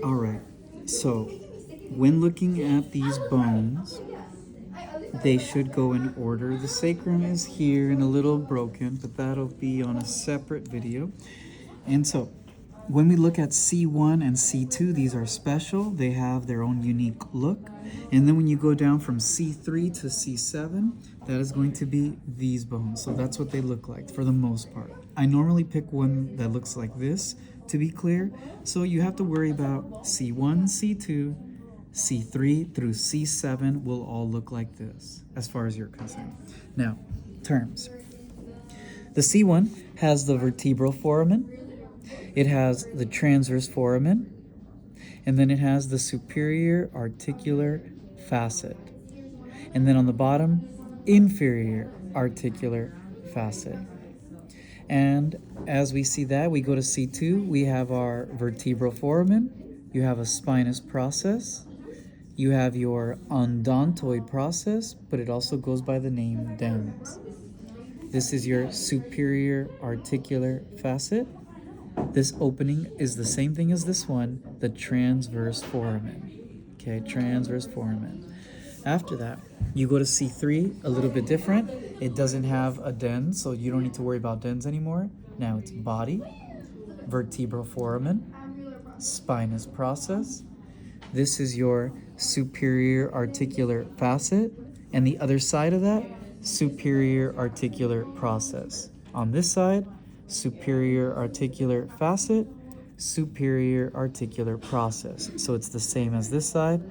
All right, so when looking at these bones, they should go in order. The sacrum is here and a little broken, but that'll be on a separate video. And so when we look at C1 and C2, these are special. They have their own unique look. And then when you go down from C3 to C7, that is going to be these bones. So that's what they look like for the most part. I normally pick one that looks like this to be clear. So you have to worry about C1, C2, C3 through C7 will all look like this as far as you're concerned. Now, terms. The C1 has the vertebral foramen. It has the transverse foramen, and then it has the superior articular facet. And then on the bottom, inferior articular facet. And as we see that, we go to C2, we have our vertebral foramen, you have a spinous process, you have your odontoid process, but it also goes by the name dens. This is your superior articular facet. This opening is the same thing as this one, the transverse foramen. Okay, transverse foramen. After that, you go to C3, a little bit different. It doesn't have a dens, so you don't need to worry about dens anymore. Now it's body, vertebral foramen, spinous process. This is your superior articular facet, and the other side of that, superior articular process. On this side, superior articular facet, superior articular process. So it's the same as this side.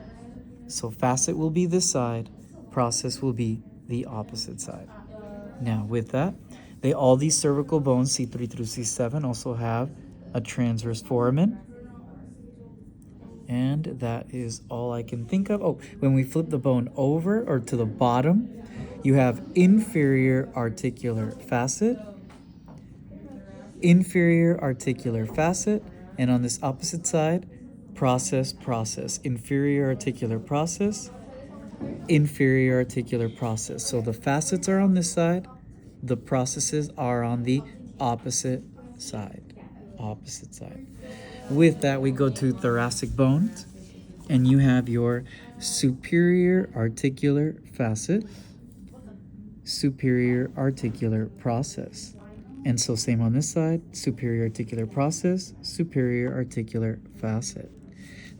So facet will be this side, process will be the opposite side. Now with that, all these cervical bones, C3 through C7, also have a transverse foramen. And that is all I can think of. Oh, when we flip the bone over or to the bottom, you have inferior articular facet, inferior articular facet, and on this opposite side, process, inferior articular process, inferior articular process. So the facets are on this side, the processes are on the opposite side. With that, we go to thoracic bones, and you have your superior articular facet, superior articular process. And so same on this side, superior articular process, superior articular facet.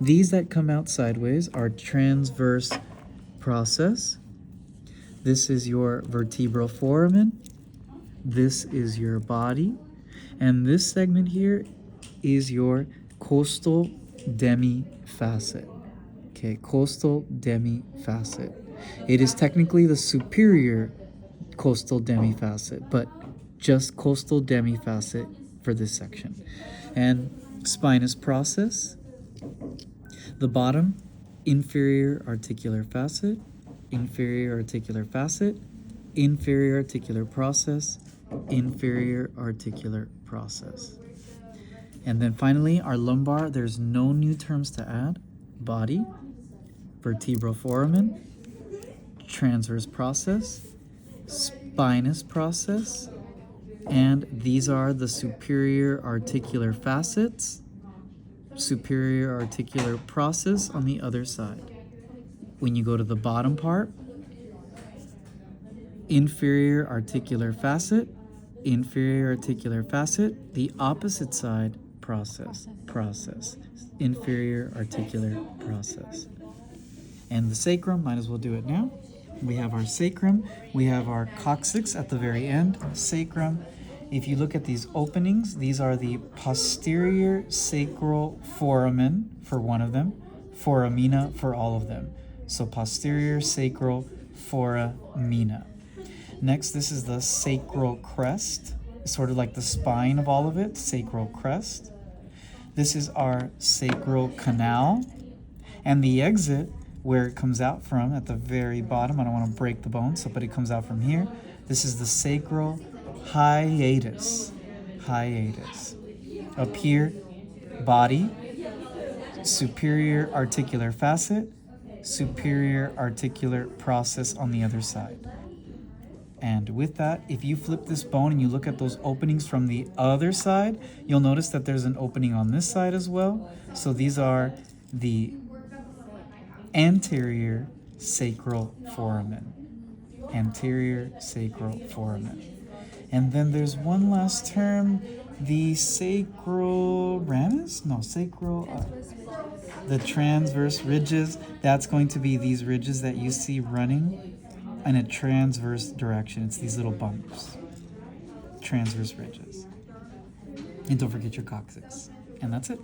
These that come out sideways are transverse process. This is your vertebral foramen. This is your body. And this segment here is your costal demi-facet. Okay, costal demi-facet. It is technically the superior costal demi-facet, but just costal demi-facet for this section. And spinous process. The bottom, inferior articular facet, inferior articular facet, inferior articular process, inferior articular process. And then finally, our lumbar, there's no new terms to add. Body, vertebral foramen, transverse process, spinous process, and these are the superior articular facets, superior articular process on the other side. When you go to the bottom part, inferior articular facet, inferior articular facet, the opposite side, process, inferior articular process. And the sacrum, might as well do it now. We have our sacrum, we have our coccyx at the very end, sacrum. If you look at these openings, these are the posterior sacral foramen for one of them, foramina for all of them. So posterior sacral foramina. Next, this is the sacral crest, sort of like the spine of all of it, sacral crest. This is our sacral canal, and the exit where it comes out from at the very bottom, I don't want to break the bone, but it comes out from here. This is the sacral hiatus. Up here, body, superior articular facet, superior articular process on the other side. And with that, if you flip this bone and you look at those openings from the other side, you'll notice that there's an opening on this side as well. So these are the anterior sacral foramen. Anterior sacral foramen. And then there's one last term, the sacral ramus? No, sacral, the transverse ridges. That's going to be these ridges that you see running in a transverse direction. It's these little bumps, transverse ridges. And don't forget your coccyx. And that's it.